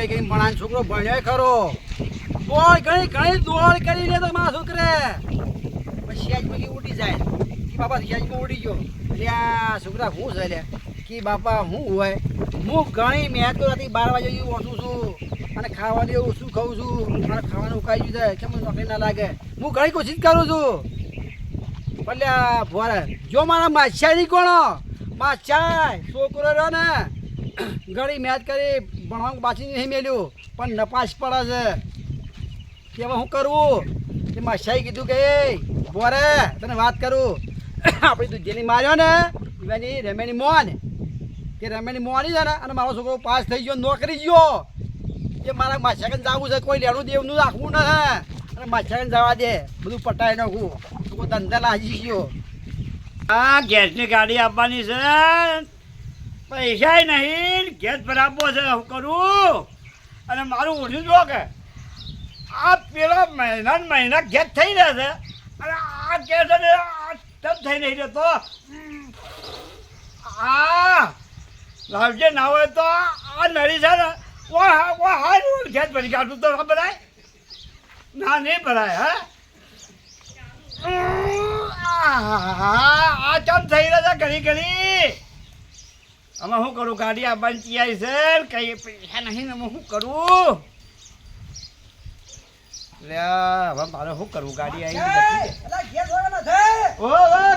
કઈ ભણાન છોકરો ભણ્યો ખરો દોડ ઘણી દોડ કરી લે તો મારા છોકરે પછી આજમાં ઉડી જાય કે બાપા આજમાં ઉડી ગયો એટલે આ છોકરા હું છે લે કે બાપા હું હોય હું ઘણી મેં તો રાતે 12 વાગે વાંચું છું અને ખાવાનું એવું શું ખાઉં છું મારે ખાવાનું ઉકાઈ ગયું છે કેમ નોકરી ના લાગે હું ઘણી કોશિશ કરું છું એટલે ભોરે જો મારા માછાઈ કોણો માછાઈ છોકરો રહ્યો ને ઘણી મેચ કરી ભણવાનું પાછી નહીં મેલ્યું પણ નપાસ પડે છે કે હવે શું કરવું એ માછાઈ કીધું કે ભોરે તને વાત કરું આપણી દૂધેલી માર્યો ને એની રમેની મોન કે રમેની મોની છે ને અને મારો છોકરો પાસ થઈ ગયો નોકરી ગયો એ મારા માછાકન જવું છે કોઈ લેણું દેવનું રાખવું ન હે અને માછાકન જવા દે બધું પટાઈ નાખું તું ધંધા લાગી ગયો હા ગેસની ગાડી આપવાની છે પૈસા નહીં ગેસ ભરાવો છે શું કરું અને મારું ઓછું જો કે આ પેલા મહિના ગેસ થઈ રહ્યા છે અને આ ગેસ તબ થઈ નહીં રહેતો આ લાવજે ના હોય તો આ નળી છે ને હારું ગેસ ભરી કાઢું તો ભરાય ના નહીં ભરાય આ ચમ થઈ રહ્યા છે ઘણી અમે શું કરું ગાડી આપવાની તૈયારી છે કઈ પૈસા નહીં ને શું કરું લે હવે મારે શું કરવું ગાડી આવી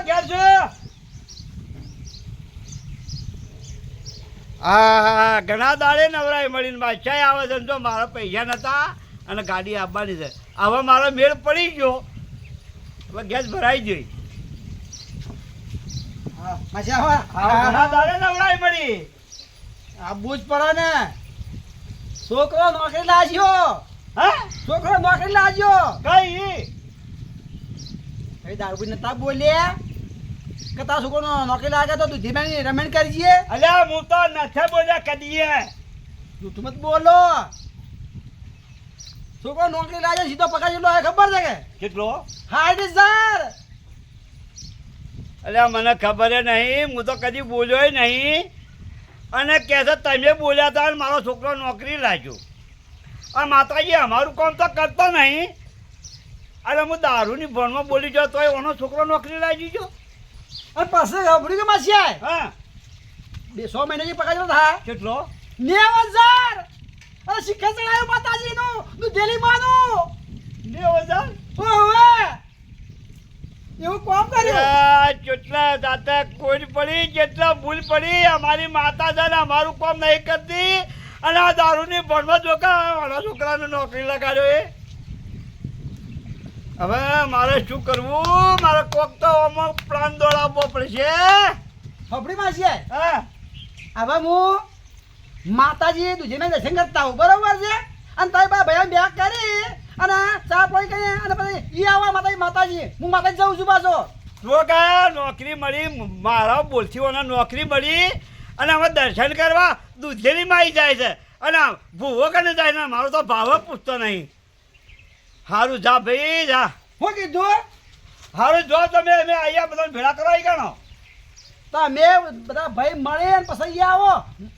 ગેસ છે હા ઘણા દાડે નવરાય મળીને બાદશાહ આવે છે તો મારા પૈસા નતા અને ગાડી આપવાની છે હવે મારો મેળ પડી ગયો હવે ગેસ ભરાઈ ગઈ ઘણા દાડે નવરાય મળી આબુ જ પડે ને છોકરો નોકરી લાગ્યો હા છોકરો નોકરી લાગ્યો કઈ દારૂ નતા બોલ્યા કે તારા છોકરો નોકરી લાગે તો તું ધીમે રમેણ કરજે અલ્યા હું તો નથી બોલ્યા કદીએ તું મત બોલો છોકરો નોકરી લાગે સીધો પગાર જેટલો આવે ખબર છે કે કેટલો 60,000 અલ્યા મને ખબર નહીં હું તો કદી બોલ્યો નહીં અને કહે છે તમે બોલ્યા હતા અને મારો છોકરો નોકરી લાગ્યો અને માતાજી અમારું કામ તો કરતો નહીં અને હું દારૂની ભણમાં બોલી ગયો તો એનો છોકરો નોકરી લાગી ગયો અને પાછળ ગભરી કે માસી હા 200 મહિનાની પગાર જેટલો થાય કેટલો 90,000 અને શિખર ચડાયો માતાજીનું દૂધેલી માનું 90,000 ઓવે એવું કોમ કર્યું કેટલા દાતા કોઈ પડી કેટલા ભૂલ પડી અમારી માતા છે ને અમારું કામ નહીં કરતી અને આ દારૂની ભણમાં જોકા મારા છોકરાને નોકરી લગાડ્યો એ હવે મારે શું કરવું મારે કોક તો આમાં પ્લાન દોડાવવો પડશે ફફડી માસી હા હવે હું માતાજી દૂધીને દર્શન કરતા હું બરોબર છે અને તારી બા ભયા બેગ કરી અને ચા પાણી કરી અને પછી ઈ આવા માતાજી હું માતાજી જાઉં છું પાછો જો કે નોકરી મળી મારા બોલથીઓને નોકરી મળી અને હવે દર્શન કરવા દૂધેલીમાં આવી જાય છે અને ભૂવો કને જાય ને મારો તો ભાવ પૂછતો નહીં સારું જા ભાઈ જા હું કીધું સારું જો તમે અમે અહીંયા બધા ભેળા કરવા આવી ગયો તમે બધા ભાઈ મળે ને પછી ઈ આવો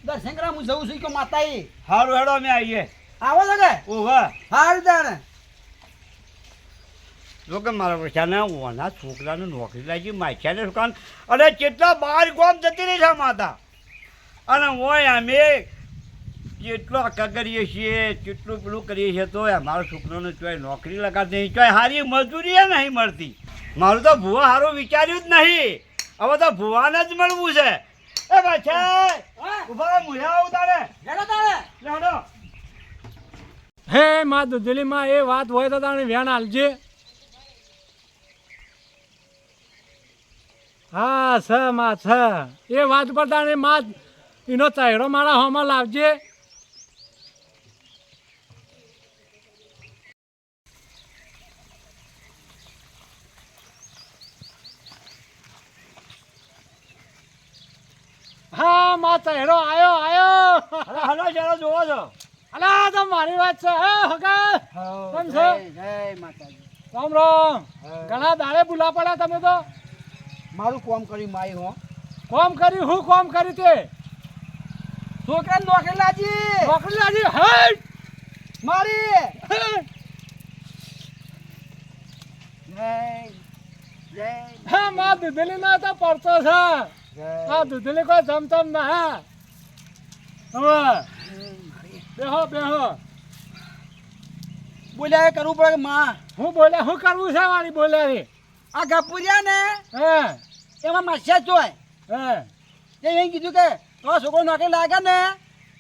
દર્શન કરવા હું જઉં છું કે માતાજી સારું હેડો અમે આવીએ આવો છો કે ઓવા સારું તાણે જો કે મારા પૈસાને ઓના છોકરાને નોકરી લાગી માછાને દુકાન અને કેટલા બાર ગામ જતી રહી છે માતા અને હોય અમે કેટલો કરીએ છીએ કેટલું પેલું કરીએ છીએ તો અમારા છોકરાને ચોય નોકરી લગાડતી નહીં ચોય સારી મજૂરી નહીં મળતી મારું તો ભૂવા સારું વિચાર્યું જ નહીં હવે તો ભૂવાને જ મળવું છે એ બાછા ઉભા મુયા ઉતારે લેડો હે માં દૂધેલીમાં એ વાત હોય તો તાણે વેણ હાલજે હા છ માં છ એ વાત પર તાણે માં એનો ચહેરો મારા હોમાં લાવજે હા માં ચહેરો આયો હલો જરા જોવો છો અલા તો મારી વાત છે હે હકા કેમ છો જય માતાજી રામ રામ ઘણા દાડે ભૂલા પડ્યા તમે તો મારું કોમ કરી માય હો કોમ કરી હું કોમ કરી તે છોકરા નોકરી લાજી નોકરી લાગી હટ મારી હટ. જય જય હા માં દૂધલી ના તો પડતો છે આ દૂધલી કોઈ જમતમ ના હા હવે બેહો બેહો બોલ્યા એ કરવું પડે કે માં હું બોલ્યા હું કરવું છે વાળી બોલ્યા રે આ ગપુરિયા ને હે એમાં માસ્યા જોય હે એ એમ કીધું કે તો છોકરો નોકરી લાગે ને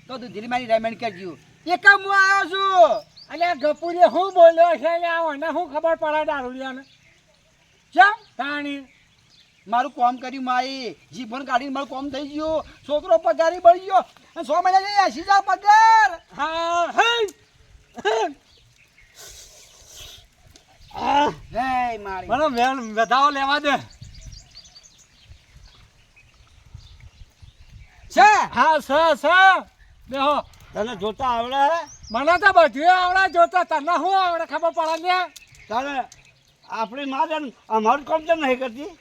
તો તું ધીરે મારી રેમેન્ડ કરજો એક હું આવ્યો છું અલ્યા ગપુરી હું બોલ્યો છે એટલે આવો ને હું ખબર પડે દારૂડિયાને કેમ તાણી મારું કોમ કર્યું મારી જીભન કાઢીને મારું કોમ થઈ ગયું છોકરો પગારી બળી ગયો અને 100 મહિના 80,000 પગાર હા હે હે મારી મને વેણ વધાવો લેવા દે છે હા સ બેહો તને જોતા આવડે મને તો બધું આવડે જોતા તને શું આવડે ખબર પડે ને તારે આપણી માં છે ને અમારું કામ કેમ નહીં કરતી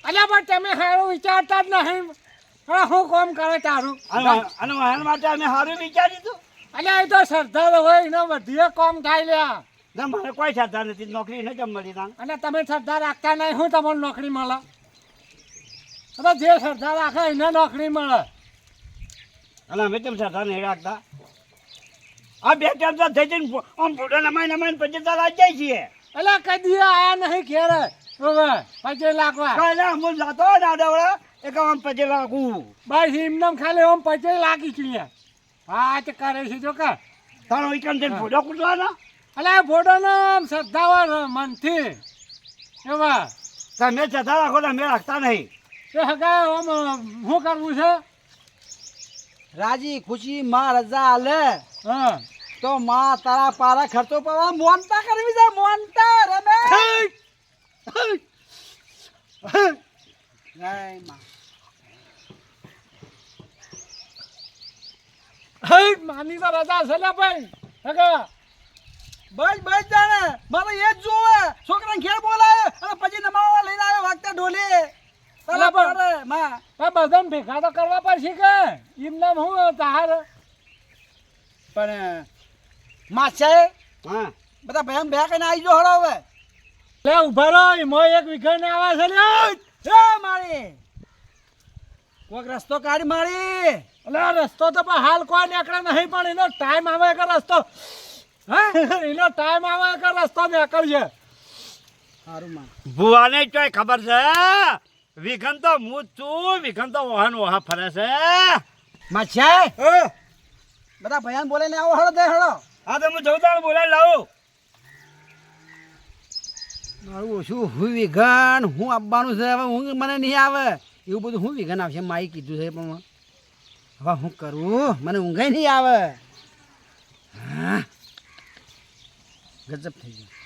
અલ્યા પણ તમે સારું વિચારતા જ નહીં હવે હું કોમ કરે તારું અને એના માટે અમે સારું વિચાર્યું હતું અલ્યા એ તો સરદાર હોય એનો બધું કોમ થાય લ્યા ના મને કોઈ શ્રદ્ધા નથી નોકરી નહીં કેમ મળી તાને અને તમે શ્રદ્ધા રાખતા નહીં હું તમને નોકરી મળે હવે જે શ્રદ્ધા રાખે એને નોકરી મળે અને અમે કેમ શ્રદ્ધા નહીં રાખતા આ બે ટાઈમ તો થઈ જઈને આમ ફોટો નમાઈને પછી તો લાજ જાય છીએ એટલે કદી આયા નહીં ઘેર હવે પછી લાગવા કાંઈ ના હું જાતો ને આડાવડા એક આમ પછી લાગું બસ એમને ખાલી આમ પછી લાગી છીએ વાત કરે છે જો કે તારો વિકમ છે ફોટો કૂટવાના એટલે ફોટોનો આમ શ્રદ્ધા હોય મનથી એવા તમે શ્રદ્ધા રાખો ને અમે રાખતા નહીં એ હગા આમ શું કરવું છે રાજી ખુશી માં રજા આલે હા તો માં તારા પારા ખર્ચો પડવા મોનતા કરવી છે મોનતા રમે જય માં હે માની તો રજા છે લે ભાઈ હગા બસ જાણે મારે એ જ જોવે છોકરાને ઘેર બોલાવે અને પછી નમાવા લઈને આવ્યો વાગતા ઢોલે તારા પણ- પારે માં બધાને ભેગા તો કરવા પડશે કે એમને હું તાર પણ માછાએ હા બધા ભેમ ભેગા કરીને આવી જો હળો હવે લે ઉભા રહો એમાં એક વીઘા ને આવે છે લે હે મારી કોઈક રસ્તો કાઢી મારી એટલે આ રસ્તો તો પણ હાલ કોઈ નીકળે નહીં પણ એનો ટાઈમ આવે કે રસ્તો હે એનો ટાઈમ આવે કે રસ્તો નીકળશે સારું માં ભુવાને ચોય ખબર છે વિઘન તો હું છું વિઘન તો વહાન વહા ફરે છે માછાએ બધા ભયાન બોલાઈને આવો હળો દે હળો હા તો હું જઉં તારે બોલાવી લાવું મારું ઓછું હું વિઘન હું આપવાનું છે હવે ઊંઘ મને નહીં આવે એવું બધું હું વિઘન આવશે માઈ કીધું છે પણ હવે હું કરું મને ઊંઘાઈ નહીં આવે હા ગજબ થઈ ગયું